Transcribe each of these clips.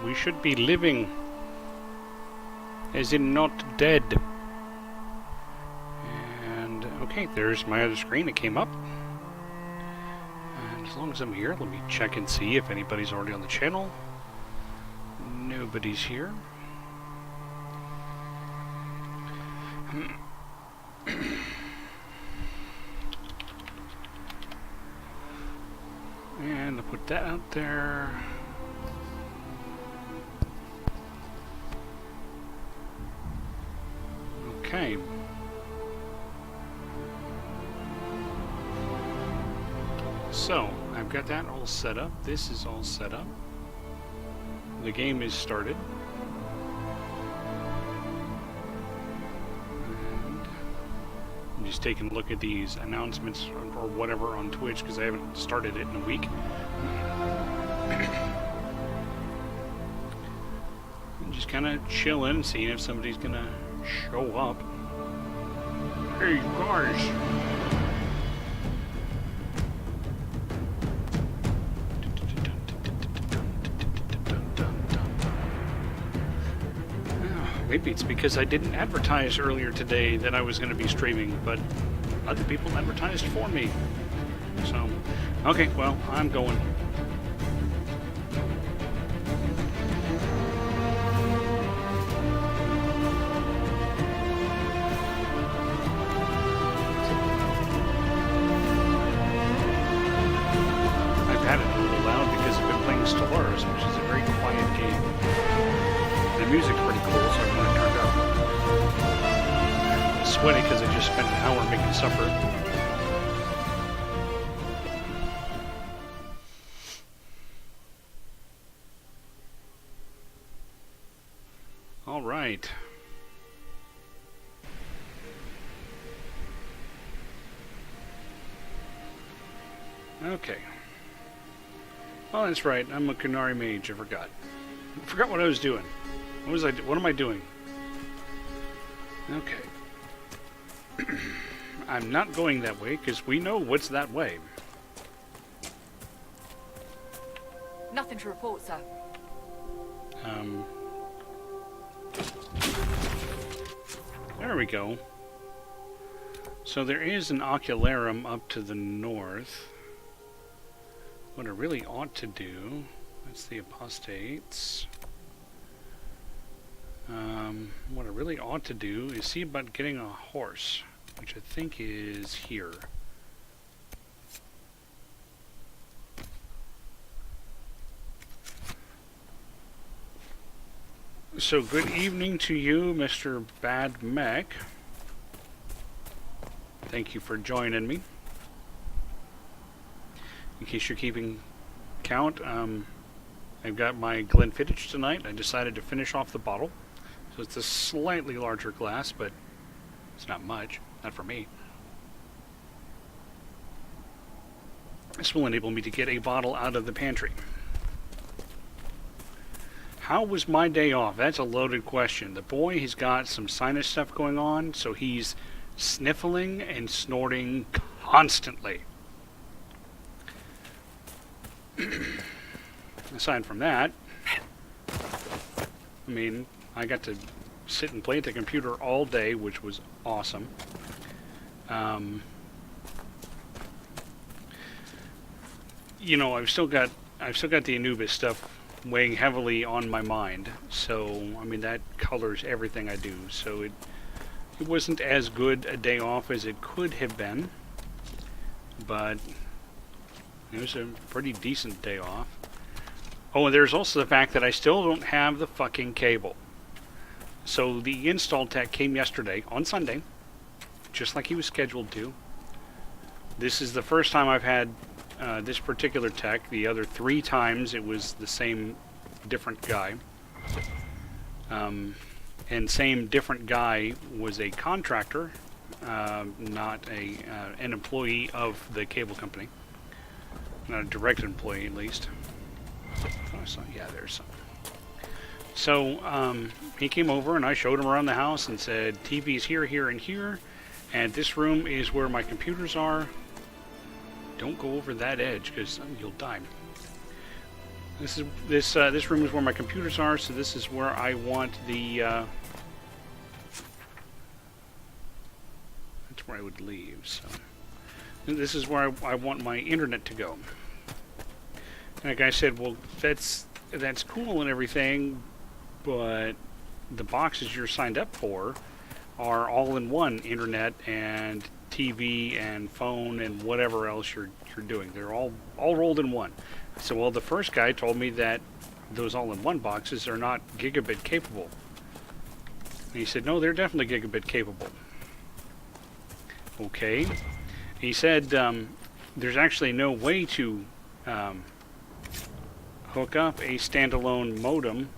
We should be living. As in not dead. And, okay, there's my other screen. It came up. And as long as I'm here, let me check and see if anybody's already on the channel. Nobody's here. And I'll put that out there. Okay. So, I've got that all set up. This is all set up. The game is started. And I'm just taking a look at these announcements or whatever on Twitch because I haven't started it in a week. I'm just kind of chilling, seeing if somebody's gonna show up. Hey guys! Maybe it's because I didn't advertise earlier today that I was going to be streaming, but other people advertised for me. So, okay, well, I'm going. I've had it a little loud because I've been playing Stellaris, which is a very quiet game. The music's pretty cool, so I'm going to turn it up. I'm sweaty because I just spent an hour making supper. All right. Okay. Oh, that's right. I'm a Kunari mage. I forgot. I forgot what I was doing. What am I doing? Okay. I'm not going that way, because we know what's that way. Nothing to report, sir. There we go. So there is an ocularum up to the north. What I really ought to do, that's the apostates. What I really ought to do is see about getting a horse, which I think is here. So good evening to you, Mr. Bad Mech. Thank you for joining me. In case you're keeping count, I've got my Glenfiddich tonight. I decided to finish off the bottle. So it's a slightly larger glass, but it's not much. Not for me. This will enable me to get a bottle out of the pantry. How was my day off? That's a loaded question. The boy, he's got some sinus stuff going on, so he's sniffling and snorting constantly. Aside from that, I mean, I got to sit and play at the computer all day, which was awesome. You know, I've still got the Anubis stuff weighing heavily on my mind, so I mean that colors everything I do. So it wasn't as good a day off as it could have been, but it was a pretty decent day off. Oh, and there's also the fact that I still don't have the fucking cable. So the install tech came yesterday, on Sunday, just like he was scheduled to. This is the first time I've had this particular tech. The other 3 times it was the same different guy. And same different guy was a contractor, not an employee of the cable company. Not a direct employee, at least. Oh, so, yeah, there's some. So he came over and I showed him around the house and said, TV's here, here, and here, and this room is where my computers are. Don't go over that edge because you'll die. This room is where my computers are, so this is where I want the. That's where I would leave. So this is where I want my internet to go. And like I said, well, that's cool and everything, but the boxes you're signed up for are all-in-one internet and TV and phone and whatever else you're doing. They're all rolled in one. So, well, the first guy told me that those all-in-one boxes are not gigabit capable. And he said, no, they're definitely gigabit capable. Okay. He said there's actually no way to hook up a standalone modem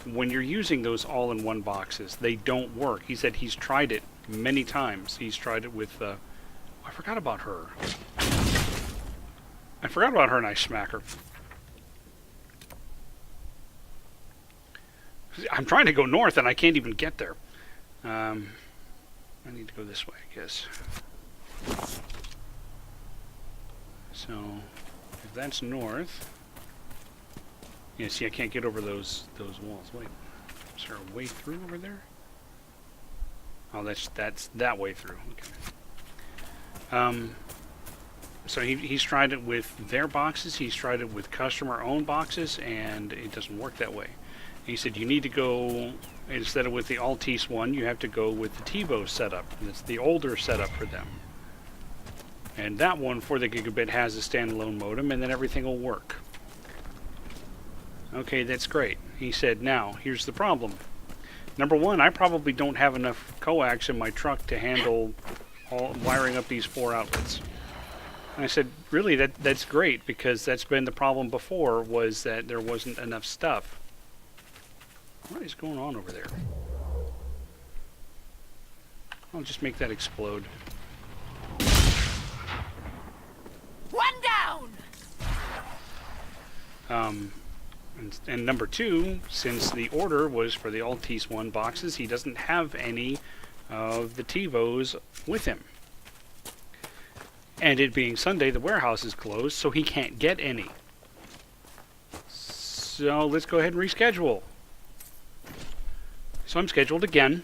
when you're using those all-in-one boxes. They don't work. He said he's tried it many times. He's tried it with I forgot about her. I forgot about her and I smack her. I'm trying to go north and I can't even get there. I need to go this way, I guess. So, if that's north... Yeah, see, I can't get over those walls. Wait, is there a way through over there? Oh, that's that way through. Okay. So he's tried it with their boxes. He's tried it with customer-owned boxes, and it doesn't work that way. He said you need to go, instead of with the Altice one, you have to go with the TiVo setup. And it's the older setup for them. And that one for the gigabit has a standalone modem, and then everything will work. Okay, that's great. He said, now, here's the problem. Number one, I probably don't have enough coax in my truck to handle wiring up these 4 outlets. And I said, really, that's great, because that's been the problem before, was that there wasn't enough stuff. What is going on over there? I'll just make that explode. One down! And number two, since the order was for the Altice 1 boxes, he doesn't have any of the TiVos with him. And it being Sunday, the warehouse is closed, so he can't get any. So let's go ahead and reschedule. So I'm scheduled again.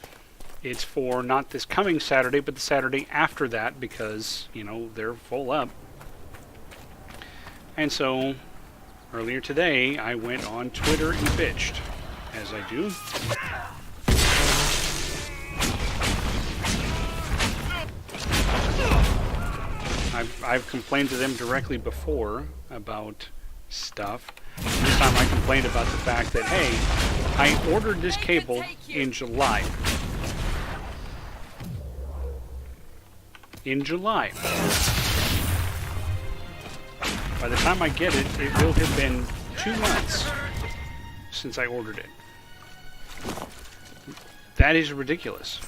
It's for not this coming Saturday, but the Saturday after that, because, you know, they're full up. And so... earlier today, I went on Twitter and bitched, as I do. I've complained to them directly before about stuff. This time I complained about the fact that, hey, I ordered this cable in July. In July. By the time I get it, it will have been 2 months since I ordered it. That is ridiculous.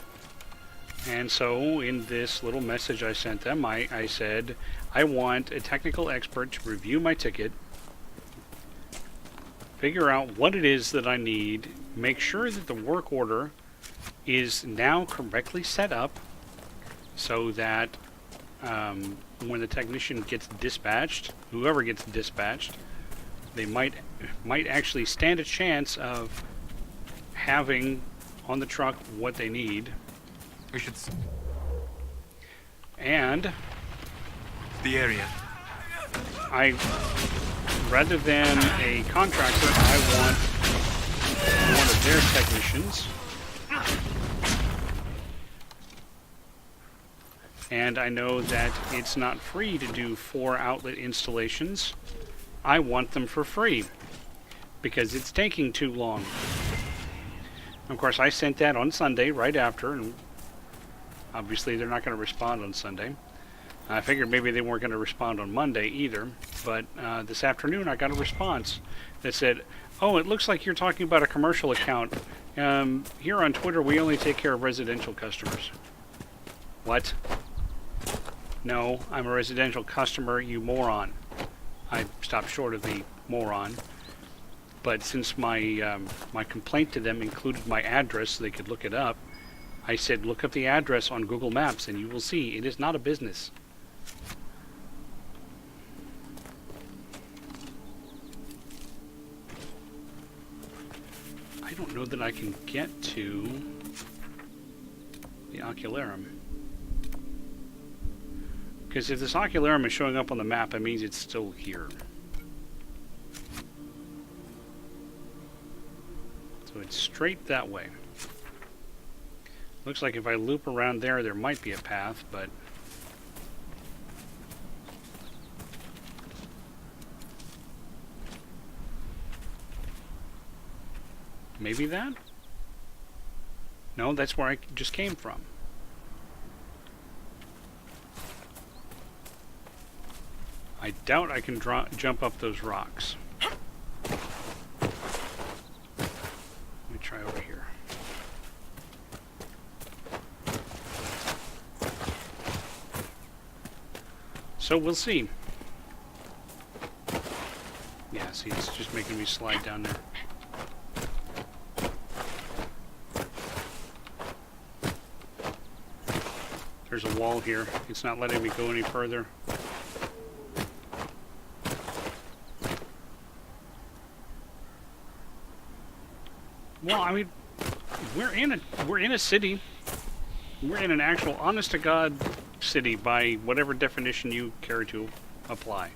And so, in this little message I sent them, I said, I want a technical expert to review my ticket, figure out what it is that I need, make sure that the work order is now correctly set up, so that when the technician gets dispatched, whoever gets dispatched, they might actually stand a chance of having on the truck what they need. We should... And the area. Rather than a contractor, I want one of their technicians. And I know that it's not free to do 4 outlet installations. I want them for free, because it's taking too long. Of course, I sent that on Sunday right after, and obviously they're not going to respond on Sunday. I figured maybe they weren't going to respond on Monday either, but this afternoon I got a response that said, oh, it looks like you're talking about a commercial account. Here on Twitter we only take care of residential customers. What? No, I'm a residential customer, you moron. I stopped short of the moron. But since my my complaint to them included my address so they could look it up, I said, look up the address on Google Maps and you will see it is not a business. I don't know that I can get to the Ocularum. Because if this Ocularum is showing up on the map, it means it's still here. So it's straight that way. Looks like if I loop around there, there might be a path, but... maybe that? No, that's where I just came from. I doubt I can jump up those rocks. Let me try over here. So we'll see. Yeah, see, it's just making me slide down there. There's a wall here. It's not letting me go any further. Well, I mean, we're in a city. We're in an actual honest to God city by whatever definition you care to apply.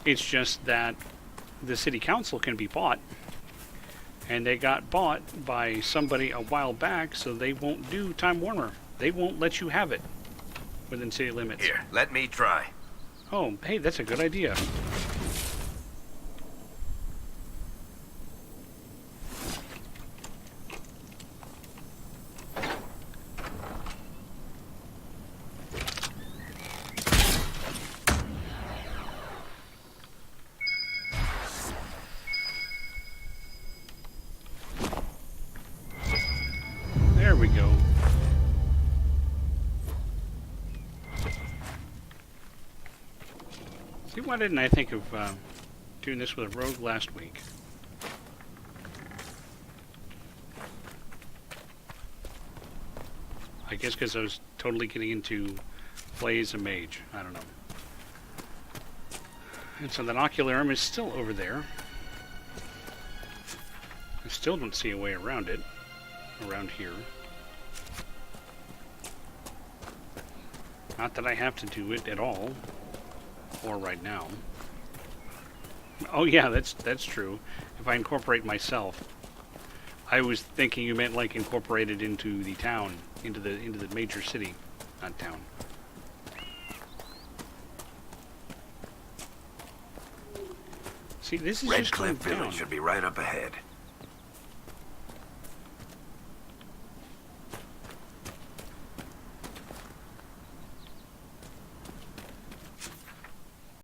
It's just that the city council can be bought, and they got bought by somebody a while back, so they won't do Time Warner. They won't let you have it within city limits. Here, let me try. Oh, hey, that's a good idea. There we go. See, why didn't I think of doing this with a rogue last week? I guess because I was totally getting into play as a mage. I don't know. And so that Ocularum is still over there. I still don't see a way around it. Around here. Not that I have to do it at all. Or right now. Oh yeah, that's true. If I incorporate myself. I was thinking you meant like incorporated into the town, into the major city, not town. See, this is Red just Cliff going down. Village should be right up ahead.